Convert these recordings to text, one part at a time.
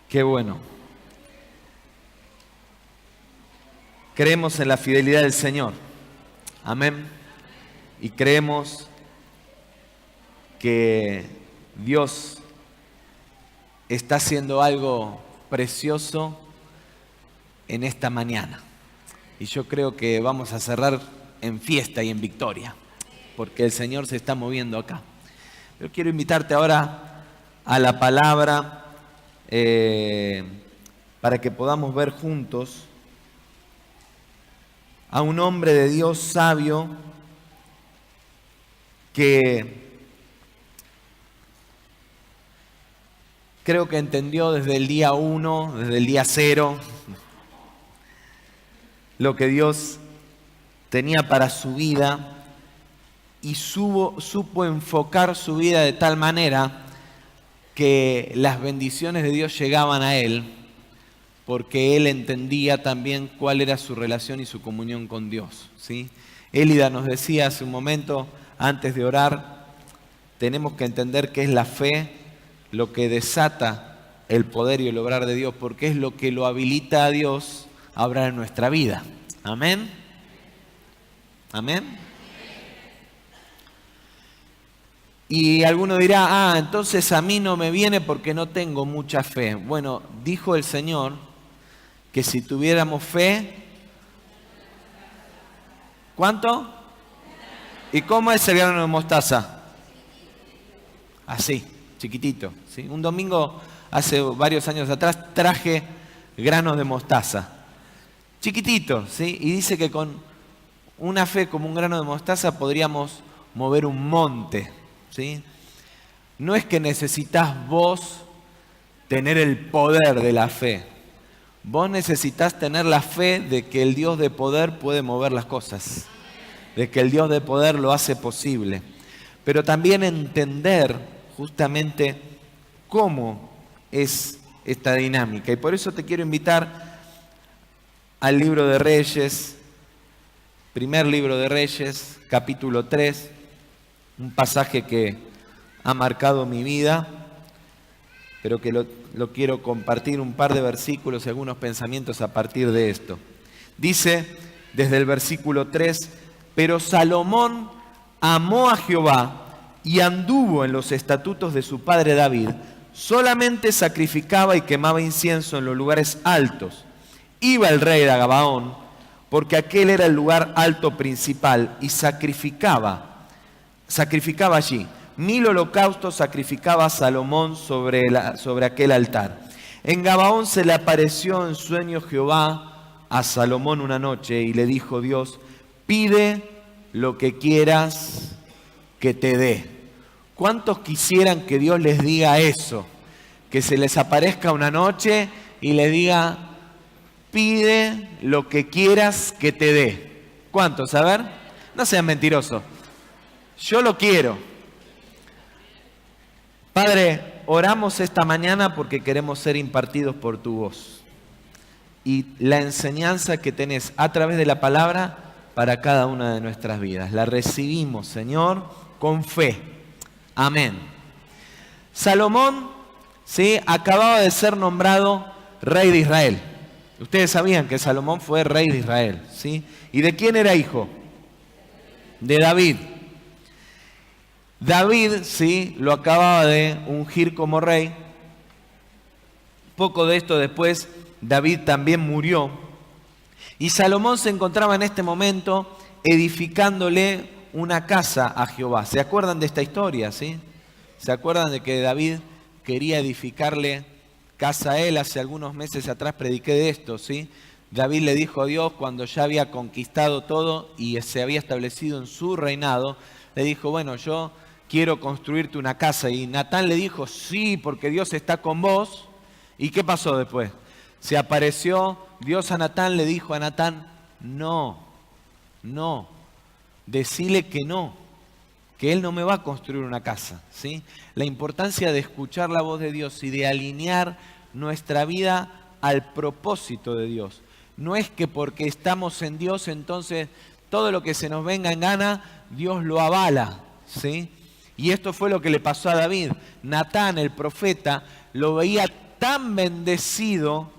Qué bueno. Creemos en la fidelidad del Señor. Amén. Y creemos que Dios está haciendo algo precioso en esta mañana. Y yo creo que vamos a cerrar en fiesta y en victoria, porque el Señor se está moviendo acá. Yo quiero invitarte ahora a la palabra para que podamos ver juntos a un hombre de Dios sabio que creo que entendió desde el día 1, desde el día 0, lo que Dios tenía para su vida y supo enfocar su vida de tal manera que las bendiciones de Dios llegaban a él, porque él entendía también cuál era su relación y su comunión con Dios, ¿sí? Élida nos decía hace un momento, antes de orar, tenemos que entender que es la fe lo que desata el poder y el obrar de Dios, porque es lo que lo habilita a Dios a obrar en nuestra vida. Amén. Amén. Y alguno dirá, entonces a mí no me viene porque no tengo mucha fe. Bueno, dijo el Señor que si tuviéramos fe, ¿cuánto? ¿Y cómo es el grano de mostaza? Así, chiquitito, ¿sí? Un domingo, hace varios años atrás, traje granos de mostaza. Chiquitito, ¿sí? Y dice que con una fe como un grano de mostaza podríamos mover un monte, ¿sí? No es que necesitas vos tener el poder de la fe. Vos necesitas tener la fe de que el Dios de poder puede mover las cosas, de que el Dios de poder lo hace posible. Pero también entender justamente cómo es esta dinámica. Y por eso te quiero invitar al libro de Reyes, primer libro de Reyes, capítulo 3, un pasaje que ha marcado mi vida, pero que lo quiero compartir, un par de versículos y algunos pensamientos a partir de esto. Dice desde el versículo 3, pero Salomón amó a Jehová y anduvo en los estatutos de su padre David, solamente sacrificaba y quemaba incienso en los lugares altos. Iba el rey de Gabaón, porque aquel era el lugar alto principal, y sacrificaba allí. 1000 holocaustos sacrificaba Salomón sobre aquel altar. En Gabaón se le apareció en sueño Jehová a Salomón una noche y le dijo Dios, pide lo que quieras que te dé. ¿Cuántos quisieran que Dios les diga eso? Que se les aparezca una noche y les diga, pide lo que quieras que te dé. ¿Cuántos? A ver, no sean mentirosos. Yo lo quiero. Padre, oramos esta mañana porque queremos ser impartidos por tu voz. Y la enseñanza que tenés a través de la palabra para cada una de nuestras vidas. La recibimos, Señor, con fe. Amén. Salomón, ¿sí?, acababa de ser nombrado rey de Israel. Ustedes sabían que Salomón fue rey de Israel, ¿sí? ¿Y de quién era hijo? De David. David, sí, lo acababa de ungir como rey. Poco de esto después, David también murió. Y Salomón se encontraba en este momento edificándole una casa a Jehová. ¿Se acuerdan de esta historia, sí? ¿Se acuerdan de que David quería edificarle casa a él? Hace algunos meses atrás prediqué de esto, ¿sí? David le dijo a Dios cuando ya había conquistado todo y se había establecido en su reinado, le dijo, bueno, yo quiero construirte una casa. Y Natán le dijo, sí, porque Dios está con vos. ¿Y qué pasó después? Se apareció Dios a Natán, le dijo a Natán, no, decile que no, que Él no me va a construir una casa, ¿sí? La importancia de escuchar la voz de Dios y de alinear nuestra vida al propósito de Dios. No es que porque estamos en Dios, entonces todo lo que se nos venga en gana, Dios lo avala, ¿sí? Y esto fue lo que le pasó a David. Natán, el profeta, lo veía tan bendecido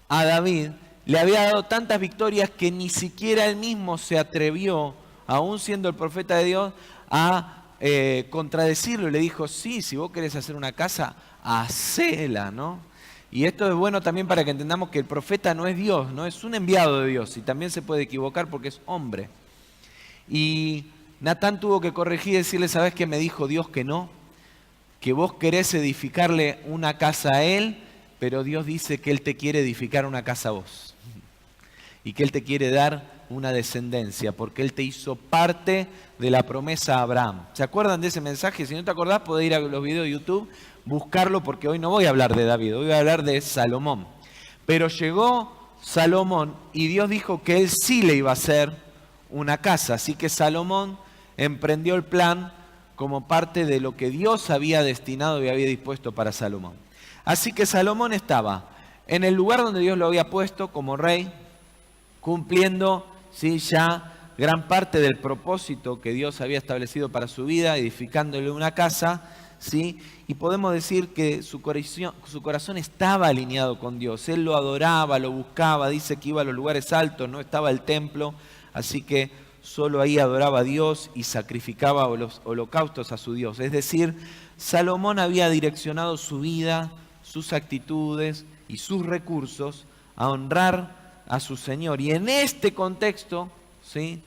a David, le había dado tantas victorias que ni siquiera él mismo se atrevió, aún siendo el profeta de Dios, a contradecirlo. Le dijo, sí, si vos querés hacer una casa, hacela, ¿no? Y esto es bueno también para que entendamos que el profeta no es Dios, no es un enviado de Dios, y también se puede equivocar porque es hombre. Y Natán tuvo que corregir y decirle, ¿sabés qué me dijo Dios que no? Que vos querés edificarle una casa a él, pero Dios dice que Él te quiere edificar una casa a vos. Y que Él te quiere dar una descendencia, porque Él te hizo parte de la promesa a Abraham. ¿Se acuerdan de ese mensaje? Si no te acordás, podés ir a los videos de YouTube, buscarlo, porque hoy no voy a hablar de David, hoy voy a hablar de Salomón. Pero llegó Salomón y Dios dijo que Él sí le iba a hacer una casa. Así que Salomón emprendió el plan como parte de lo que Dios había destinado y había dispuesto para Salomón. Así que Salomón estaba en el lugar donde Dios lo había puesto como rey, cumpliendo, ¿sí?, ya gran parte del propósito que Dios había establecido para su vida, edificándole una casa, ¿sí? Y podemos decir que su corazón estaba alineado con Dios. Él lo adoraba, lo buscaba, dice que iba a los lugares altos, no estaba el templo, así que solo ahí adoraba a Dios y sacrificaba los holocaustos a su Dios. Es decir, Salomón había direccionado su vida, sus actitudes y sus recursos a honrar a su Señor. Y en este contexto, ¿sí?,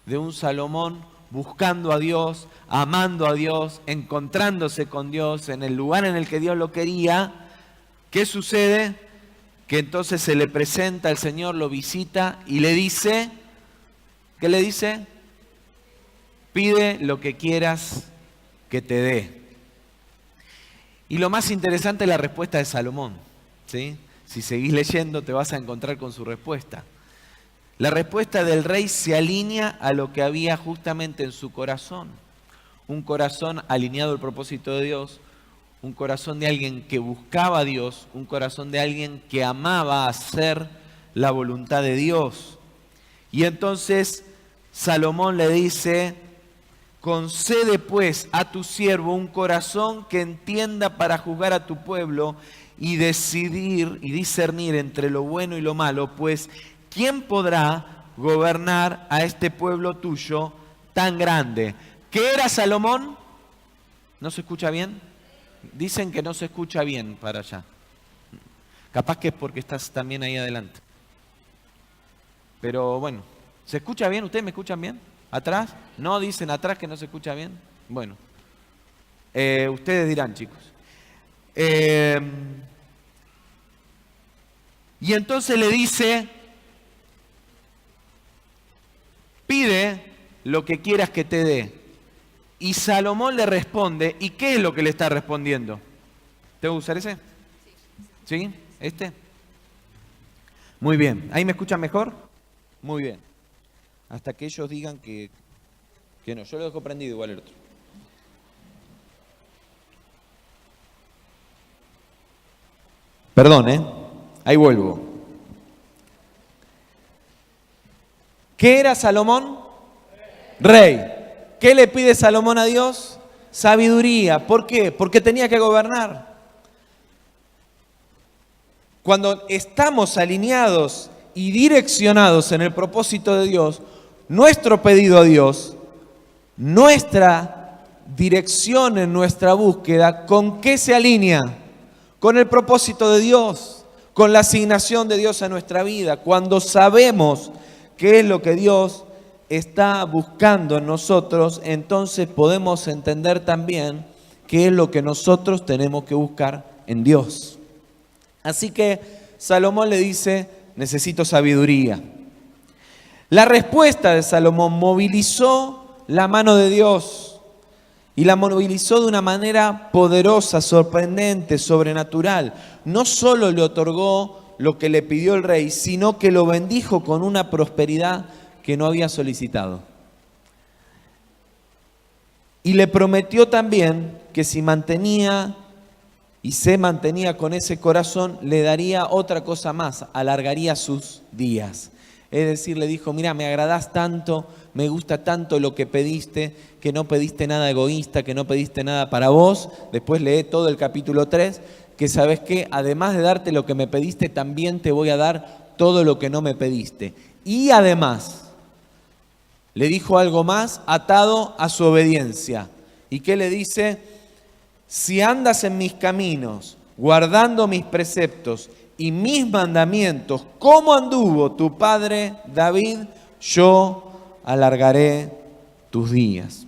de un Salomón buscando a Dios, amando a Dios, encontrándose con Dios en el lugar en el que Dios lo quería, ¿qué sucede? Que entonces se le presenta al Señor, lo visita y le dice, ¿qué le dice? Pide lo que quieras que te dé. Y lo más interesante es la respuesta de Salomón, ¿sí? Si seguís leyendo te vas a encontrar con su respuesta. La respuesta del rey se alinea a lo que había justamente en su corazón. Un corazón alineado al propósito de Dios, un corazón de alguien que buscaba a Dios, un corazón de alguien que amaba hacer la voluntad de Dios. Y entonces Salomón le dice, concede pues a tu siervo un corazón que entienda para juzgar a tu pueblo y decidir y discernir entre lo bueno y lo malo, pues ¿quién podrá gobernar a este pueblo tuyo tan grande? ¿Qué era Salomón? ¿No se escucha bien? Dicen que no se escucha bien para allá. Capaz que es porque estás también ahí adelante. Pero bueno, ¿se escucha bien? ¿Ustedes me escuchan bien? ¿Atrás? ¿No dicen atrás que no se escucha bien? Bueno, ustedes dirán, chicos. Y entonces le dice, pide lo que quieras que te dé. Y Salomón le responde, ¿y qué es lo que le está respondiendo? ¿Tengo que usar ese? ¿Sí? ¿Este? Muy bien. ¿Ahí me escuchan mejor? Muy bien. Hasta que ellos digan que no. Yo lo dejo prendido igual el otro. Perdón, ahí vuelvo. ¿Qué era Salomón? Rey. ¿Qué le pide Salomón a Dios? Sabiduría. ¿Por qué? Porque tenía que gobernar. Cuando estamos alineados y direccionados en el propósito de Dios, nuestro pedido a Dios, nuestra dirección en nuestra búsqueda, ¿con qué se alinea? Con el propósito de Dios, con la asignación de Dios a nuestra vida. Cuando sabemos qué es lo que Dios está buscando en nosotros, entonces podemos entender también qué es lo que nosotros tenemos que buscar en Dios. Así que Salomón le dice, necesito sabiduría. La respuesta de Salomón movilizó la mano de Dios y la movilizó de una manera poderosa, sorprendente, sobrenatural. No solo le otorgó lo que le pidió el rey, sino que lo bendijo con una prosperidad que no había solicitado. Y le prometió también que si mantenía y se mantenía con ese corazón, le daría otra cosa más, alargaría sus días. Es decir, le dijo, mira, me agradás tanto, me gusta tanto lo que pediste, que no pediste nada egoísta, que no pediste nada para vos. Después lee todo el capítulo 3, que sabes que además de darte lo que me pediste, también te voy a dar todo lo que no me pediste. Y además, le dijo algo más atado a su obediencia. ¿Y qué le dice? Si andas en mis caminos, guardando mis preceptos y mis mandamientos, como anduvo tu padre David, yo alargaré tus días.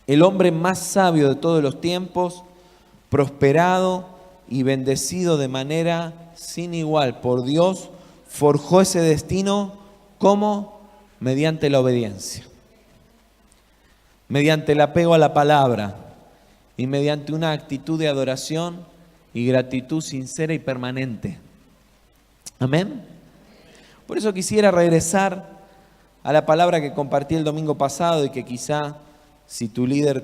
El hombre más sabio de todos los tiempos, prosperado y bendecido de manera sin igual por Dios, forjó ese destino como mediante la obediencia, mediante el apego a la palabra y mediante una actitud de adoración y gratitud sincera y permanente. Amén. Por eso quisiera regresar a la palabra que compartí el domingo pasado y que quizá si tu líder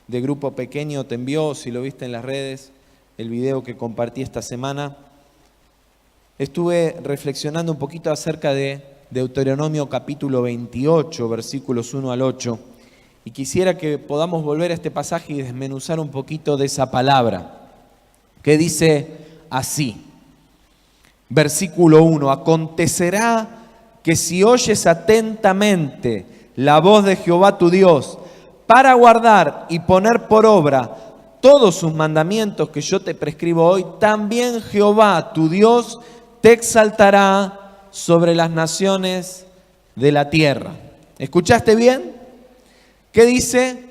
de grupo pequeño te envió, si lo viste en las redes, el video que compartí esta semana, estuve reflexionando un poquito acerca de Deuteronomio capítulo 28, versículos 1 al 8, y quisiera que podamos volver a este pasaje y desmenuzar un poquito de esa palabra, que dice así. Versículo 1, acontecerá que si oyes atentamente la voz de Jehová tu Dios, para guardar y poner por obra todos sus mandamientos que yo te prescribo hoy, también Jehová tu Dios te exaltará sobre las naciones de la tierra. ¿Escuchaste bien? ¿Qué dice?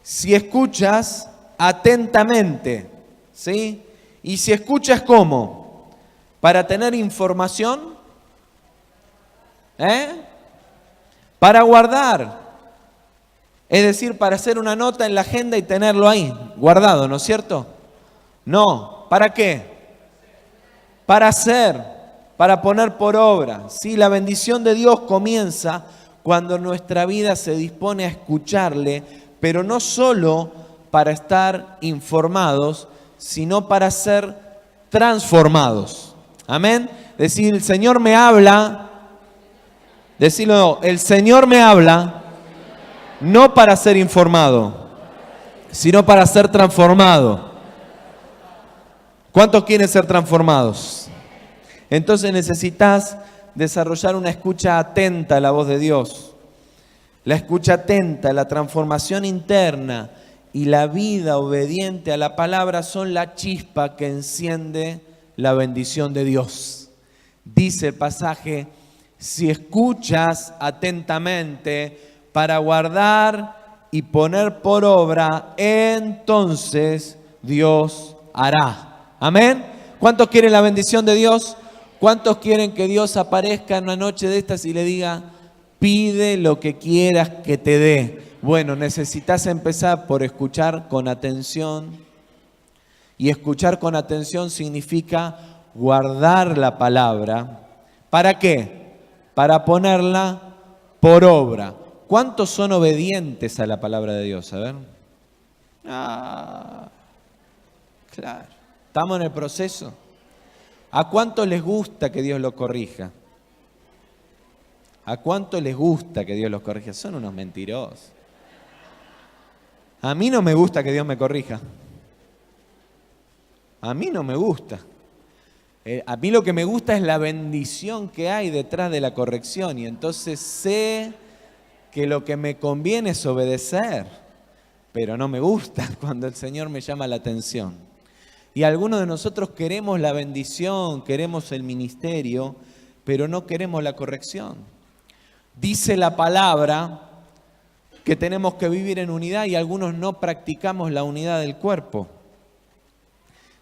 Si escuchas atentamente, ¿sí? Y si escuchas ¿cómo? Para tener información, para guardar, es decir, para hacer una nota en la agenda y tenerlo ahí, guardado, ¿no es cierto? No, ¿para qué? Para hacer, para poner por obra. Sí, la bendición de Dios comienza cuando nuestra vida se dispone a escucharle, pero no solo para estar informados, sino para ser transformados. Amén. Decir, el Señor me habla. Decirlo, el Señor me habla, no para ser informado, sino para ser transformado. ¿Cuántos quieren ser transformados? Entonces necesitas desarrollar una escucha atenta a la voz de Dios. La escucha atenta, la transformación interna y la vida obediente a la palabra son la chispa que enciende la bendición de Dios. Dice el pasaje, si escuchas atentamente para guardar y poner por obra, entonces Dios hará. Amén. ¿Cuántos quieren la bendición de Dios? ¿Cuántos quieren que Dios aparezca en una noche de estas y le diga, pide lo que quieras que te dé? Bueno, necesitas empezar por escuchar con atención. Y escuchar con atención significa guardar la palabra. ¿Para qué? Para ponerla por obra. ¿Cuántos son obedientes a la palabra de Dios? A ver. Claro. Estamos en el proceso. ¿A cuánto les gusta que Dios los corrija? ¿A cuánto les gusta que Dios los corrija? Son unos mentirosos. A mí no me gusta que Dios me corrija. A mí no me gusta. A mí lo que me gusta es la bendición que hay detrás de la corrección. Y entonces sé que lo que me conviene es obedecer. Pero no me gusta cuando el Señor me llama la atención. Y algunos de nosotros queremos la bendición, queremos el ministerio, pero no queremos la corrección. Dice la palabra que tenemos que vivir en unidad y algunos no practicamos la unidad del cuerpo.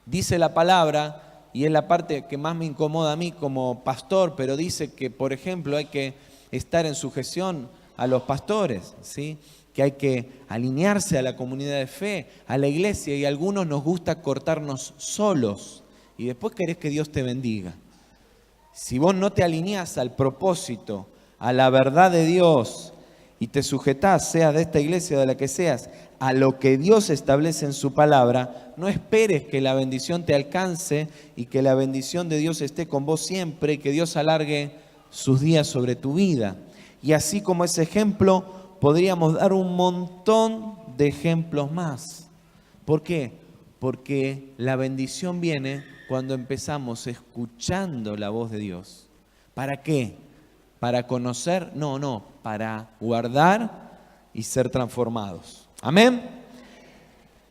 Dice la palabra, y es la parte que más me incomoda a mí como pastor, pero dice que, por ejemplo, hay que estar en sujeción a los pastores, ¿sí? Que hay que alinearse a la comunidad de fe, a la iglesia, y a algunos nos gusta cortarnos solos y después querés que Dios te bendiga. Si vos no te alineás al propósito, a la verdad de Dios y te sujetás, seas de esta iglesia o de la que seas, a lo que Dios establece en su palabra, no esperes que la bendición te alcance y que la bendición de Dios esté con vos siempre y que Dios alargue sus días sobre tu vida. Y así como ese ejemplo, podríamos dar un montón de ejemplos más. ¿Por qué? Porque la bendición viene cuando empezamos escuchando la voz de Dios. ¿Para qué? ¿Para conocer? No, para guardar y ser transformados. Amén.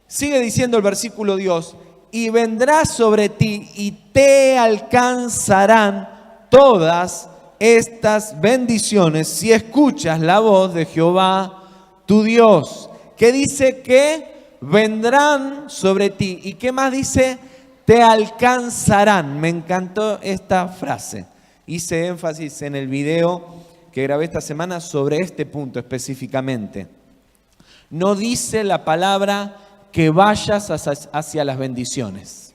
Sigue diciendo el versículo Dios, y vendrá sobre ti y te alcanzarán todas estas bendiciones si escuchas la voz de Jehová tu Dios, que dice que vendrán sobre ti. ¿Y qué más dice? Te alcanzarán. Me encantó esta frase. Hice énfasis en el video que grabé esta semana sobre este punto específicamente. No dice la palabra que vayas hacia las bendiciones.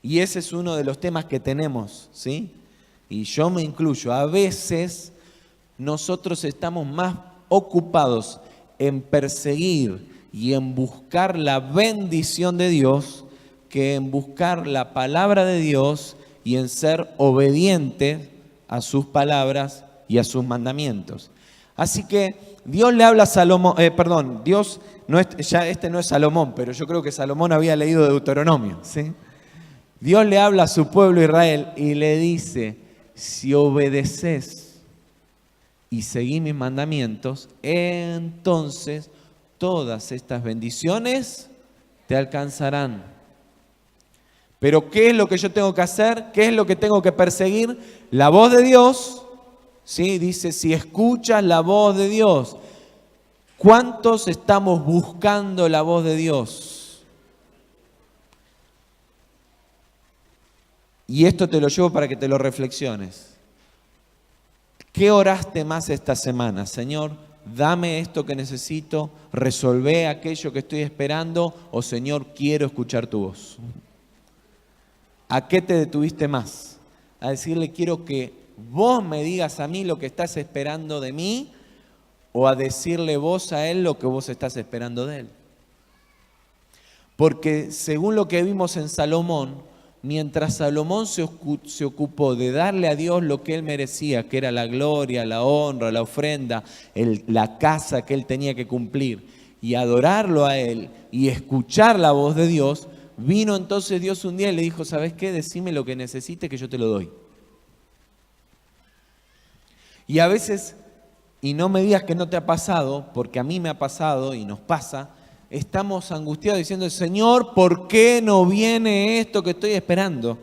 Y ese es uno de los temas que tenemos, ¿sí? Y yo me incluyo. A veces nosotros estamos más ocupados en perseguir y en buscar la bendición de Dios que en buscar la palabra de Dios y en ser obedientes a sus palabras y a sus mandamientos. Así que Dios le habla a Salomón, Dios no es, ya este no es Salomón, pero yo creo que Salomón había leído Deuteronomio, ¿sí? Dios le habla a su pueblo Israel y le dice, si obedeces y seguís mis mandamientos, entonces todas estas bendiciones te alcanzarán. Pero ¿qué es lo que yo tengo que hacer? ¿Qué es lo que tengo que perseguir? La voz de Dios, ¿sí? Dice, si escuchas la voz de Dios. ¿Cuántos estamos buscando la voz de Dios? Y esto te lo llevo para que te lo reflexiones. ¿Qué oraste más esta semana? Señor, dame esto que necesito, resolvé aquello que estoy esperando, o Señor, quiero escuchar tu voz. ¿A qué te detuviste más? A decirle, quiero que vos me digas a mí lo que estás esperando de mí, o a decirle vos a él lo que vos estás esperando de él. Porque según lo que vimos en Salomón, mientras Salomón se ocupó de darle a Dios lo que él merecía, que era la gloria, la honra, la ofrenda, la casa que él tenía que cumplir, y adorarlo a él y escuchar la voz de Dios, vino entonces Dios un día y le dijo, ¿sabes qué? Decime lo que necesites que yo te lo doy. Y a veces, y no me digas que no te ha pasado, porque a mí me ha pasado y nos pasa, estamos angustiados diciendo, Señor, ¿por qué no viene esto que estoy esperando?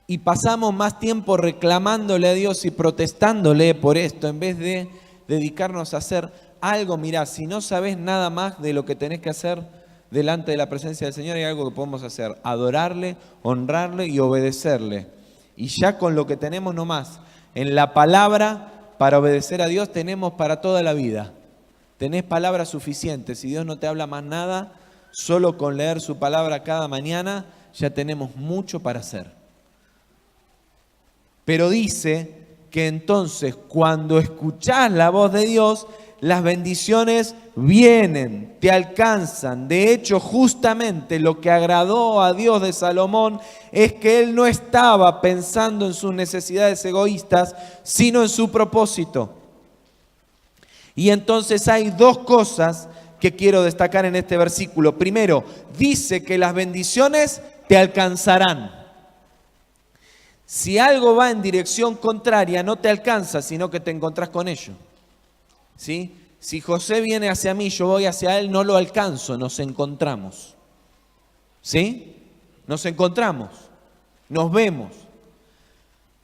Y pasamos más tiempo reclamándole a Dios y protestándole por esto, en vez de dedicarnos a hacer algo. Mirá, si no sabés nada más de lo que tenés que hacer delante de la presencia del Señor, hay algo que podemos hacer: adorarle, honrarle y obedecerle. Y ya con lo que tenemos nomás, en la palabra, para obedecer a Dios tenemos para toda la vida. Tenés palabras suficientes. Si Dios no te habla más nada, solo con leer su palabra cada mañana ya tenemos mucho para hacer. Pero dice que entonces cuando escuchás la voz de Dios, las bendiciones vienen, te alcanzan. De hecho, justamente lo que agradó a Dios de Salomón es que él no estaba pensando en sus necesidades egoístas, sino en su propósito. Y entonces hay dos cosas que quiero destacar en este versículo. Primero, dice que las bendiciones te alcanzarán. Si algo va en dirección contraria, no te alcanza, sino que te encontrás con ello. ¿Sí? Si José viene hacia mí, yo voy hacia él, no lo alcanzo, nos encontramos. ¿Sí? Nos encontramos, nos vemos.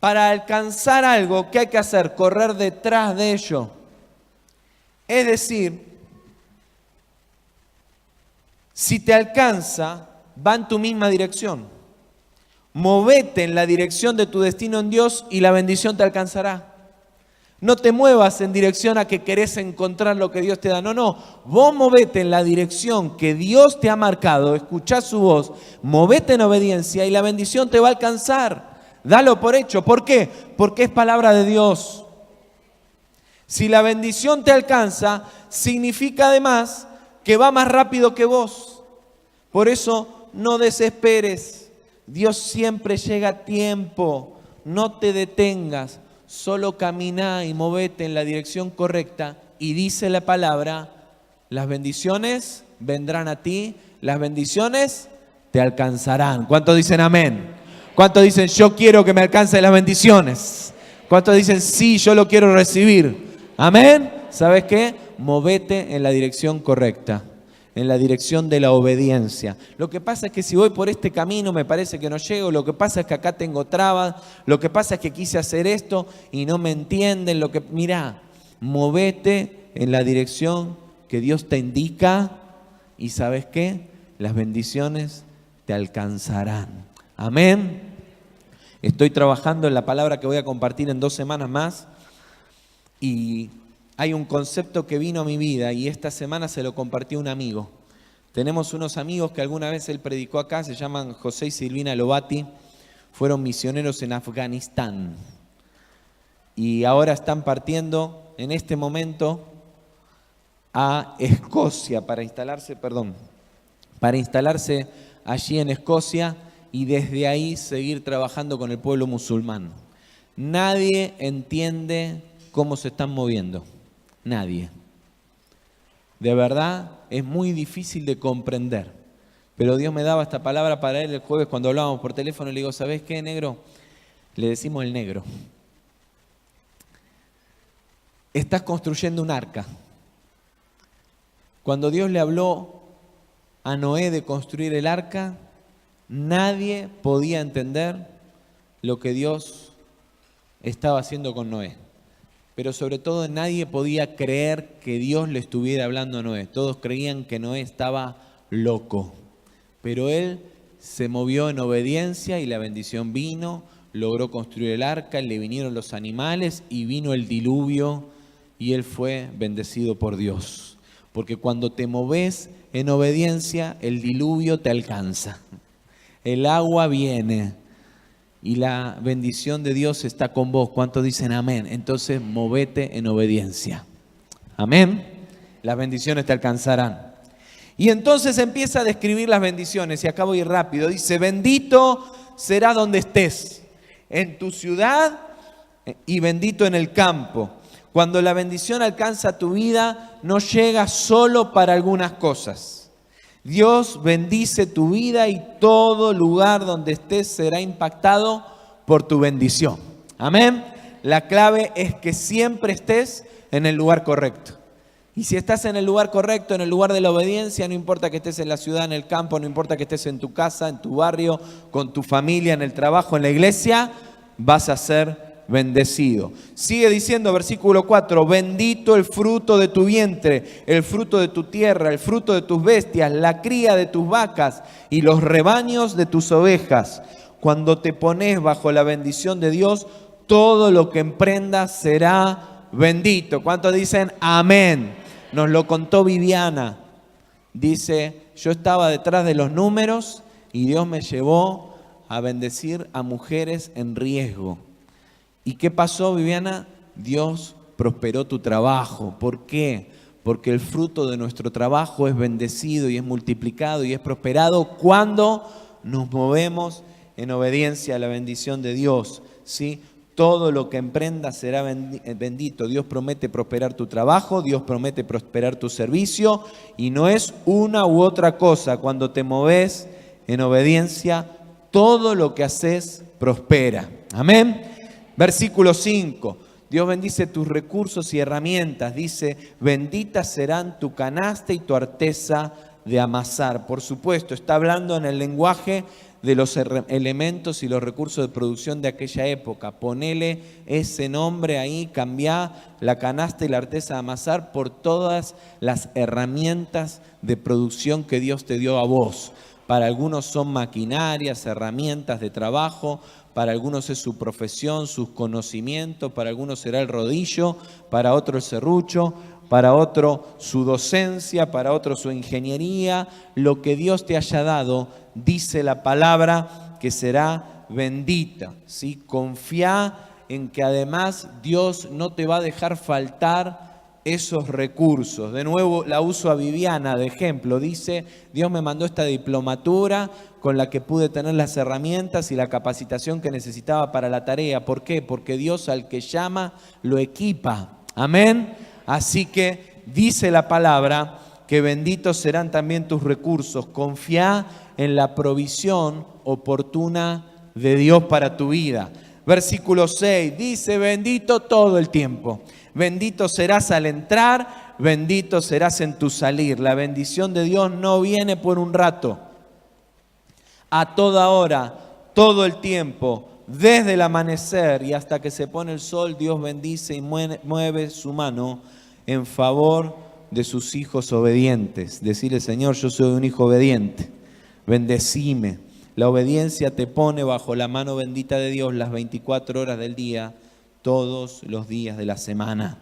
Para alcanzar algo, ¿qué hay que hacer? Correr detrás de ello. Es decir, si te alcanza, va en tu misma dirección. Movete en la dirección de tu destino en Dios y la bendición te alcanzará. No te muevas en dirección a que querés encontrar lo que Dios te da. No. Vos movete en la dirección que Dios te ha marcado. Escuchá su voz. Movete en obediencia y la bendición te va a alcanzar. Dalo por hecho. ¿Por qué? Porque es palabra de Dios. Si la bendición te alcanza, significa además que va más rápido que vos. Por eso no desesperes. Dios siempre llega a tiempo. No te detengas. Solo camina y movete en la dirección correcta. Y dice la palabra, las bendiciones vendrán a ti. Las bendiciones te alcanzarán. ¿Cuántos dicen amén? ¿Cuántos dicen yo quiero que me alcancen las bendiciones? ¿Cuántos dicen sí, yo lo quiero recibir? Amén. ¿Sabes qué? Movete en la dirección correcta, en la dirección de la obediencia. Lo que pasa es que si voy por este camino me parece que no llego, lo que pasa es que acá tengo trabas, lo que pasa es que quise hacer esto y no me entienden. Mirá, movete en la dirección que Dios te indica y ¿sabes qué? Las bendiciones te alcanzarán. Amén. Estoy trabajando en la palabra que voy a compartir en 2 semanas más y hay un concepto que vino a mi vida y esta semana se lo compartí a un amigo. Tenemos unos amigos que alguna vez él predicó acá, se llaman José y Silvina Lobati, fueron misioneros en Afganistán y ahora están partiendo en este momento a Escocia para instalarse allí en Escocia y desde ahí seguir trabajando con el pueblo musulmán. Nadie entiende cómo se están moviendo. Nadie. De verdad, es muy difícil de comprender. Pero Dios me daba esta palabra para él el jueves cuando hablábamos por teléfono. Le digo, ¿sabés qué, negro? Le decimos el negro. Estás construyendo un arca. Cuando Dios le habló a Noé de construir el arca, nadie podía entender lo que Dios estaba haciendo con Noé. Pero sobre todo nadie podía creer que Dios le estuviera hablando a Noé. Todos creían que Noé estaba loco. Pero él se movió en obediencia y la bendición vino, logró construir el arca, le vinieron los animales y vino el diluvio y él fue bendecido por Dios. Porque cuando te moves en obediencia, el diluvio te alcanza. El agua viene y la bendición de Dios está con vos. ¿Cuántos dicen amén? Entonces, movete en obediencia. Amén. Las bendiciones te alcanzarán. Y entonces empieza a describir las bendiciones. Y acá voy rápido. Dice, bendito será donde estés, en tu ciudad y bendito en el campo. Cuando la bendición alcanza tu vida, no llega solo para algunas cosas. Dios bendice tu vida y todo lugar donde estés será impactado por tu bendición. Amén. La clave es que siempre estés en el lugar correcto. Y si estás en el lugar correcto, en el lugar de la obediencia, no importa que estés en la ciudad, en el campo, no importa que estés en tu casa, en tu barrio, con tu familia, en el trabajo, en la iglesia, vas a ser bendecido. Sigue diciendo versículo 4, bendito el fruto de tu vientre, el fruto de tu tierra, el fruto de tus bestias, la cría de tus vacas y los rebaños de tus ovejas. Cuando te pones bajo la bendición de Dios, todo lo que emprendas será bendito. ¿Cuántos dicen amén? Nos lo contó Viviana. Dice, yo estaba detrás de los números y Dios me llevó a bendecir a mujeres en riesgo. ¿Y qué pasó, Viviana? Dios prosperó tu trabajo. ¿Por qué? Porque el fruto de nuestro trabajo es bendecido y es multiplicado y es prosperado cuando nos movemos en obediencia a la bendición de Dios, ¿sí? Todo lo que emprendas será bendito. Dios promete prosperar tu trabajo, Dios promete prosperar tu servicio y no es una u otra cosa. Cuando te moves en obediencia, todo lo que haces prospera. Amén. Versículo 5, Dios bendice tus recursos y herramientas. Dice, benditas serán tu canasta y tu arteza de amasar. Por supuesto, está hablando en el lenguaje de los elementos y los recursos de producción de aquella época. Ponele ese nombre ahí, cambia la canasta y la arteza de amasar por todas las herramientas de producción que Dios te dio a vos. Para algunos son maquinarias, herramientas de trabajo. Para algunos es su profesión, sus conocimientos, para algunos será el rodillo, para otro el serrucho, para otro su docencia, para otro su ingeniería. Lo que Dios te haya dado, dice la palabra, que será bendita, ¿sí? Confía en que además Dios no te va a dejar faltar esos recursos. De nuevo la uso a Viviana de ejemplo. Dice, Dios me mandó esta diplomatura con la que pude tener las herramientas y la capacitación que necesitaba para la tarea. ¿Por qué? Porque Dios al que llama lo equipa. Amén. Así que dice la palabra que benditos serán también tus recursos. Confía en la provisión oportuna de Dios para tu vida. Versículo 6 dice, bendito todo el tiempo. Bendito serás al entrar, bendito serás en tu salir. La bendición de Dios no viene por un rato. A toda hora, todo el tiempo, desde el amanecer y hasta que se pone el sol, Dios bendice y mueve su mano en favor de sus hijos obedientes. Decirle, Señor, yo soy un hijo obediente, bendecime. La obediencia te pone bajo la mano bendita de Dios las 24 horas del día, todos los días de la semana.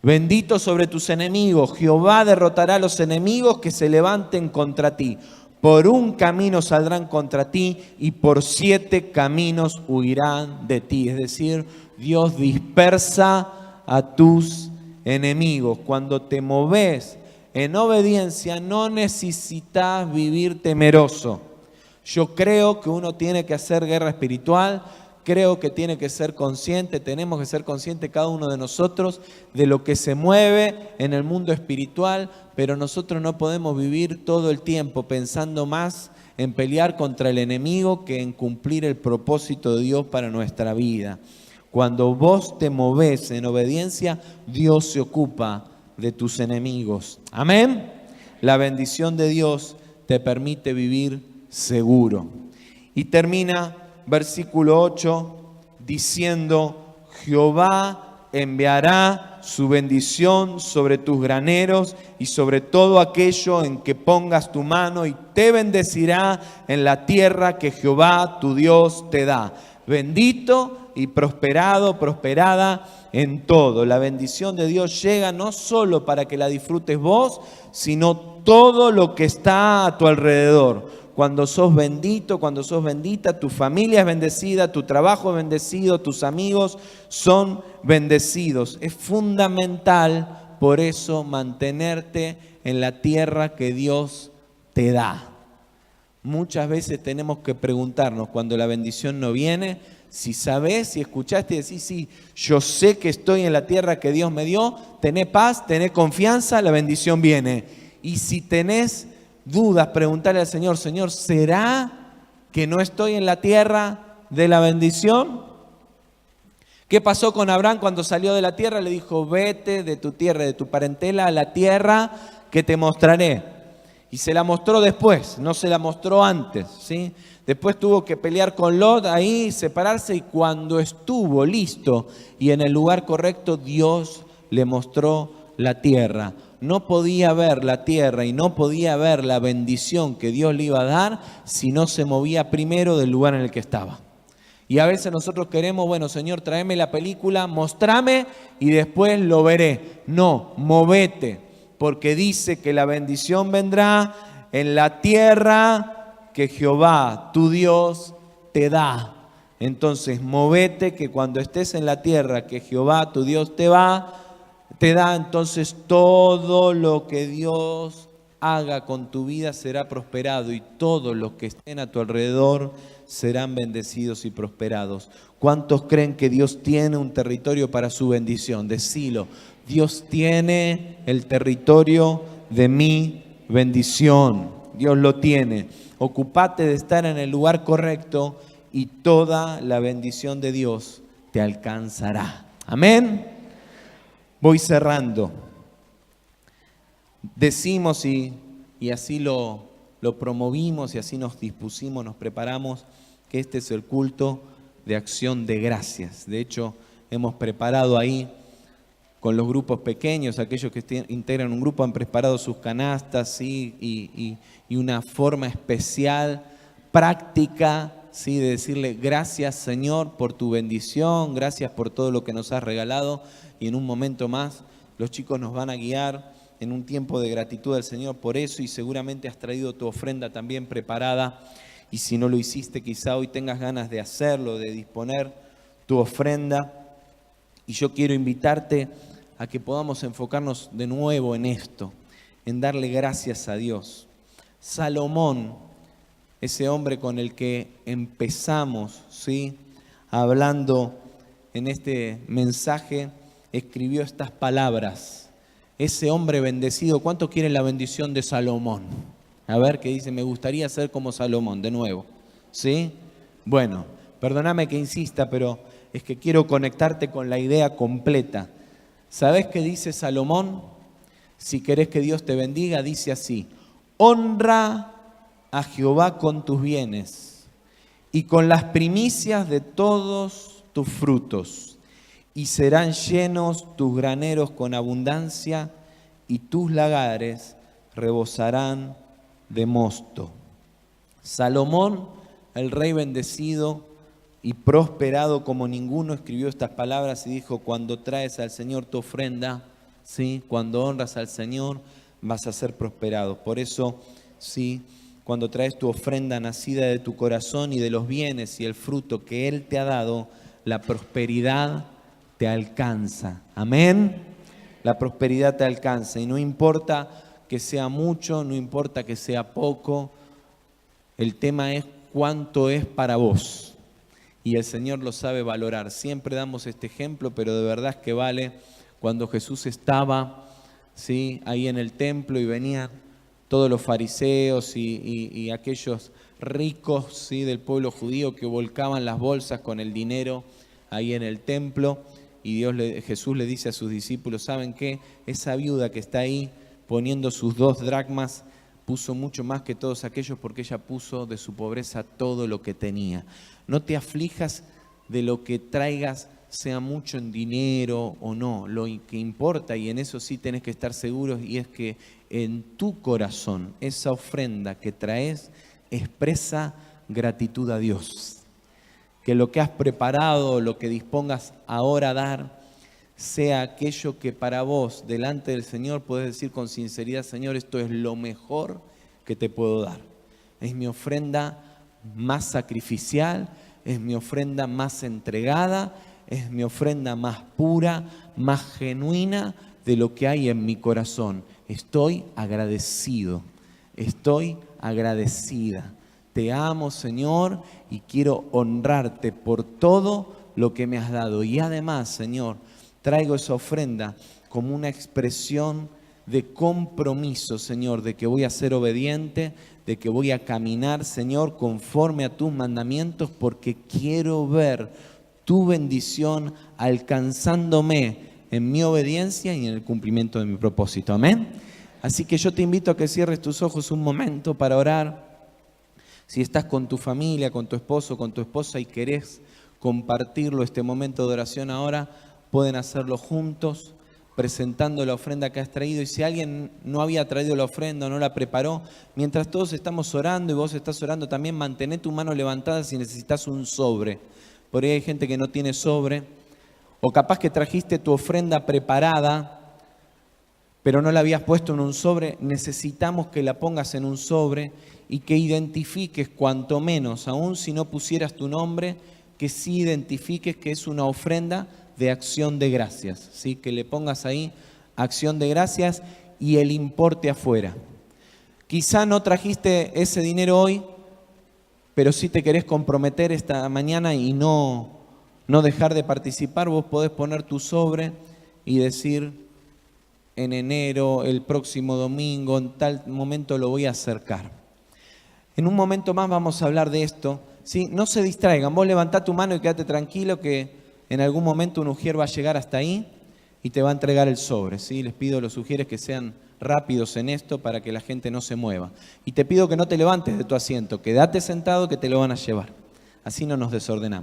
Bendito sobre tus enemigos, Jehová derrotará a los enemigos que se levanten contra ti. Por un camino saldrán contra ti y por 7 caminos huirán de ti. Es decir, Dios dispersa a tus enemigos. Cuando te moves en obediencia, no necesitas vivir temeroso. Yo creo que uno tiene que hacer guerra espiritual. Creo que tiene que ser consciente, tenemos que ser conscientes cada uno de nosotros de lo que se mueve en el mundo espiritual, pero nosotros no podemos vivir todo el tiempo pensando más en pelear contra el enemigo que en cumplir el propósito de Dios para nuestra vida. Cuando vos te movés en obediencia, Dios se ocupa de tus enemigos. Amén. La bendición de Dios te permite vivir seguro. Y termina versículo 8, diciendo, Jehová enviará su bendición sobre tus graneros y sobre todo aquello en que pongas tu mano y te bendecirá en la tierra que Jehová tu Dios te da. Bendito y prosperado, prosperada en todo. La bendición de Dios llega no solo para que la disfrutes vos, sino todo lo que está a tu alrededor. Cuando sos bendito, cuando sos bendita, tu familia es bendecida, tu trabajo es bendecido, tus amigos son bendecidos. Es fundamental, por eso, mantenerte en la tierra que Dios te da. Muchas veces tenemos que preguntarnos cuando la bendición no viene, si sabés, si escuchaste y decís, sí, yo sé que estoy en la tierra que Dios me dio, tenés paz, tenés confianza, la bendición viene. Y si tenés dudas, preguntarle al Señor, Señor, ¿será que no estoy en la tierra de la bendición? ¿Qué pasó con Abraham cuando salió de la tierra? Le dijo, vete de tu tierra, de tu parentela a la tierra que te mostraré. Y se la mostró después, no se la mostró antes, ¿sí? Después tuvo que pelear con Lot ahí, separarse, y cuando estuvo listo y en el lugar correcto, Dios le mostró la tierra. No podía ver la tierra y no podía ver la bendición que Dios le iba a dar si no se movía primero del lugar en el que estaba. Y a veces nosotros queremos, bueno, Señor, tráeme la película, mostrame y después lo veré. No, movete, porque dice que la bendición vendrá en la tierra que Jehová, tu Dios, te da. Entonces, movete, que cuando estés en la tierra que Jehová, tu Dios, te da, entonces todo lo que Dios haga con tu vida será prosperado y todos los que estén a tu alrededor serán bendecidos y prosperados. ¿Cuántos creen que Dios tiene un territorio para su bendición? Decilo, Dios tiene el territorio de mi bendición. Dios lo tiene. Ocupate de estar en el lugar correcto y toda la bendición de Dios te alcanzará. Amén. Voy cerrando. Decimos y así lo promovimos y así nos dispusimos, nos preparamos, que este es el culto de acción de gracias. De hecho, hemos preparado ahí con los grupos pequeños, aquellos que integran un grupo han preparado sus canastas, ¿sí? y una forma especial, práctica, ¿sí? De decirle gracias, Señor, por tu bendición, gracias por todo lo que nos has regalado. Y en un momento más los chicos nos van a guiar en un tiempo de gratitud al Señor por eso, y seguramente has traído tu ofrenda también preparada, y si no lo hiciste quizá hoy tengas ganas de hacerlo, de disponer tu ofrenda. Y yo quiero invitarte a que podamos enfocarnos de nuevo en esto, en darle gracias a Dios. Salomón, ese hombre con el que empezamos, ¿sí?, hablando en este mensaje, escribió estas palabras ese hombre bendecido. ¿Cuántos quieren la bendición de Salomón? A ver, que dice, me gustaría ser como Salomón, de nuevo. ¿Sí? Bueno, perdóname que insista, pero es que quiero conectarte con la idea completa. ¿Sabés qué dice Salomón? Si querés que Dios te bendiga, dice así: honra a Jehová con tus bienes y con las primicias de todos tus frutos, y serán llenos tus graneros con abundancia, y tus lagares rebosarán de mosto. Salomón, el rey bendecido y prosperado como ninguno, escribió estas palabras y dijo: cuando traes al Señor tu ofrenda, ¿sí?, cuando honras al Señor, vas a ser prosperado. Por eso, sí, cuando traes tu ofrenda nacida de tu corazón y de los bienes y el fruto que Él te ha dado, la prosperidad te alcanza. Amén. La prosperidad te alcanza. Y no importa que sea mucho, no importa que sea poco. El tema es cuánto es para vos. Y el Señor lo sabe valorar. Siempre damos este ejemplo, pero de verdad es que vale. Cuando Jesús estaba, ¿sí?, ahí en el templo y venían todos los fariseos y aquellos ricos, ¿sí?, del pueblo judío que volcaban las bolsas con el dinero ahí en el templo. Y Jesús le dice a sus discípulos: ¿saben qué? Esa viuda que está ahí poniendo sus 2 dracmas puso mucho más que todos aquellos, porque ella puso de su pobreza todo lo que tenía. No te aflijas de lo que traigas, sea mucho en dinero o no. Lo que importa, y en eso sí tenés que estar seguros, y es que en tu corazón esa ofrenda que traes expresa gratitud a Dios. Que lo que has preparado, lo que dispongas ahora a dar, sea aquello que para vos, delante del Señor, puedes decir con sinceridad: Señor, esto es lo mejor que te puedo dar. Es mi ofrenda más sacrificial, es mi ofrenda más entregada, es mi ofrenda más pura, más genuina de lo que hay en mi corazón. Estoy agradecido, estoy agradecida. Te amo, Señor, y quiero honrarte por todo lo que me has dado. Y además, Señor, traigo esa ofrenda como una expresión de compromiso, Señor, de que voy a ser obediente, de que voy a caminar, Señor, conforme a tus mandamientos, porque quiero ver tu bendición alcanzándome en mi obediencia y en el cumplimiento de mi propósito. Amén. Así que yo te invito a que cierres tus ojos un momento para orar. Si estás con tu familia, con tu esposo, con tu esposa y querés compartirlo, este momento de oración ahora, pueden hacerlo juntos, presentando la ofrenda que has traído. Y si alguien no había traído la ofrenda o no la preparó, mientras todos estamos orando y vos estás orando, también mantené tu mano levantada si necesitas un sobre. Por ahí hay gente que no tiene sobre, o capaz que trajiste tu ofrenda preparada, pero no la habías puesto en un sobre. Necesitamos que la pongas en un sobre y que identifiques, cuanto menos, aún si no pusieras tu nombre, que sí identifiques que es una ofrenda de acción de gracias, ¿sí? Que le pongas ahí acción de gracias y el importe afuera. Quizá no trajiste ese dinero hoy, pero si te querés comprometer esta mañana y no dejar de participar, vos podés poner tu sobre y decir: en enero, el próximo domingo, en tal momento lo voy a acercar. En un momento más vamos a hablar de esto, ¿sí? No se distraigan, vos levantá tu mano y quédate tranquilo que en algún momento un ujier va a llegar hasta ahí y te va a entregar el sobre, ¿sí? Les pido a los ujieres que sean rápidos en esto para que la gente no se mueva. Y te pido que no te levantes de tu asiento, quédate sentado que te lo van a llevar. Así no nos desordenamos.